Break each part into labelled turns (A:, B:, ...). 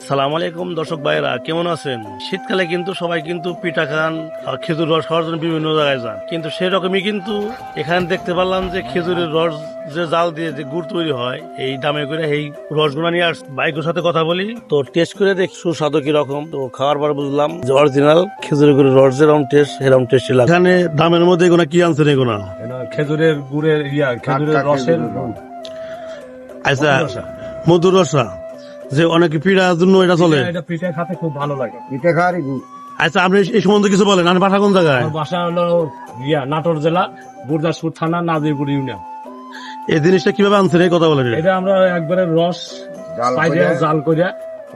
A: আসসালামু আলাইকুম দর্শক ভাইরা, কেমন আছেন? শীতকালে কিন্তু সবাই কিন্তু পিঠা খান, খেজুর রস খাওয়ার জন্য বিভিন্ন জায়গায় যান, কিন্তু সেরকমই কিন্তু এখানে দেখতে পারলাম যে খেজুরের রস যে জাল দিয়ে যে গুড় তৈরি হয়, এই দামে করে এই রসগুলো নিয়ে আস বাইকের সাথে কথা বলি, তো টেস্ট করে দেখ সুস্বাদু কিরকম। তো খাওয়ার পর বুঝলাম যে অরিজিনাল খেজুরের গুড়ের রস যেরকম টেস্ট সেরকম টেস্টি লাগে। এখানে দামের মধ্যে এগুলো কি আনছেন? এগুলো
B: খেজুরের গুড়ের খেজুরের রসের
A: আচ্ছা, মধুর রসা যে অনেকে পিঠার জন্য এটা চলে,
B: এটা পিঠা খেতে খুব ভালো লাগে।
C: পিঠা খাওয়ারই গুড়।
A: আচ্ছা, আপনি এই সম্বন্ধে কিছু বলেন। আর বাসা কোন জায়গায়?
B: আমার বাসা হলো নাটোর জেলা গুরদাসপুর থানা নাজিরপুর ইউনিয়ন।
A: এই জিনিসটা কিভাবে আনছেন এই কথা বলেন।
B: এটা আমরা একবারে রস পাইয়া জাল করে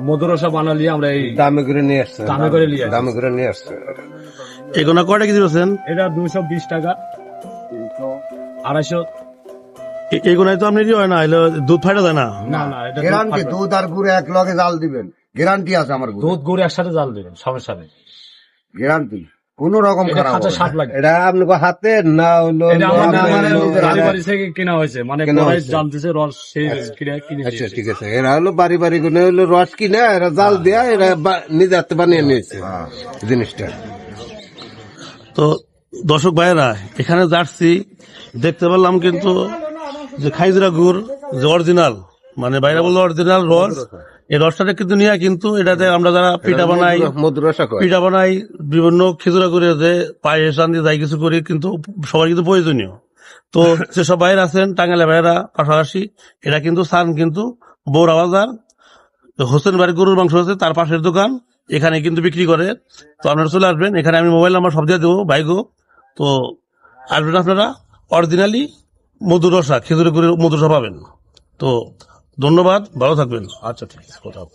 B: মধুর রসা বানালি আমরা এই
C: দামে করে নিয়ে আসছে,
B: দামে করে নিয়ে আসি।
C: দামে করে নিয়ে আসছে।
A: এগুলো কয়টা কেজি বলছেন?
B: এটা 220 টাকা, 250।
A: এগুলাই তো আপনি হয় না, এলো দুধ ফাটা যায় না?
B: না না, এটা
C: গ্যারান্টি দুধ আর গুড় এক লগে জাল দিবেন, গ্যারান্টি আছে আমার গুড়,
B: দুধ গুড় একসাথে জাল দেবেন, সমস্যা নেই।
C: গ্যারান্টি কোন রকম
B: এটা
C: খারাপ
B: খাঁচা
C: হবে
B: স্বাদ
C: না।
B: লাগে।
C: এটা আপনাকে হাতে না হলো
B: এটা আমাদের
C: নিজের
B: বাড়ি
C: হাতে।
B: বাড়ি থেকে কেনা হয়েছে, মানে
C: কেনা
B: পরে
C: হয়েছে।
B: জানতেছে রস সেই কিনে
C: আচ্ছা ঠিক আছে, এরা হলো বাড়ি বাড়ি গুনে হলো রস কিনে এরা জাল দেয়া এরা নিজে হাতে বানিয়ে নিয়েছে জিনিসটা।
A: তো দর্শক ভাইয়েরা, এখানে যাচ্ছি দেখতে পারলাম কিন্তু যে খাইজরা গুড় যে অরিজিনাল, মানে বাইরে বললো অরিজিনাল রস, এই রসটা কিন্তু নিয়ে কিন্তু এটাতে আমরা যারা পিঠা বানাই,
C: মধুর রসা কয়।
A: পিঠা বানাই বিভিন্ন খেজুরা করে যে পায়েস রান্ধি যাই কিছু করি, কিন্তু সবার কিন্তু প্রয়োজনীয়। তো যেসব বাইরে আছেন টাঙ্গাইলে বাইরা পাশাপাশি, এটা কিন্তু সান কিন্তু বৌরা বাজার হোসেন বাড়ি গরুর মাংস আছে তার পাশের দোকান, এখানে কিন্তু বিক্রি করে। তো আপনারা চলে আসবেন, এখানে আমি মোবাইল নাম্বার সব দিয়ে দেবো ভাইগো। তো আসবেন আপনারা, অরিজিনালি মধুর রসা খেজুরের গুড়ের মধুর রসা পাবেন। তো ধন্যবাদ, ভালো থাকবেন।
B: আচ্ছা ঠিক আছে, কথা হবে।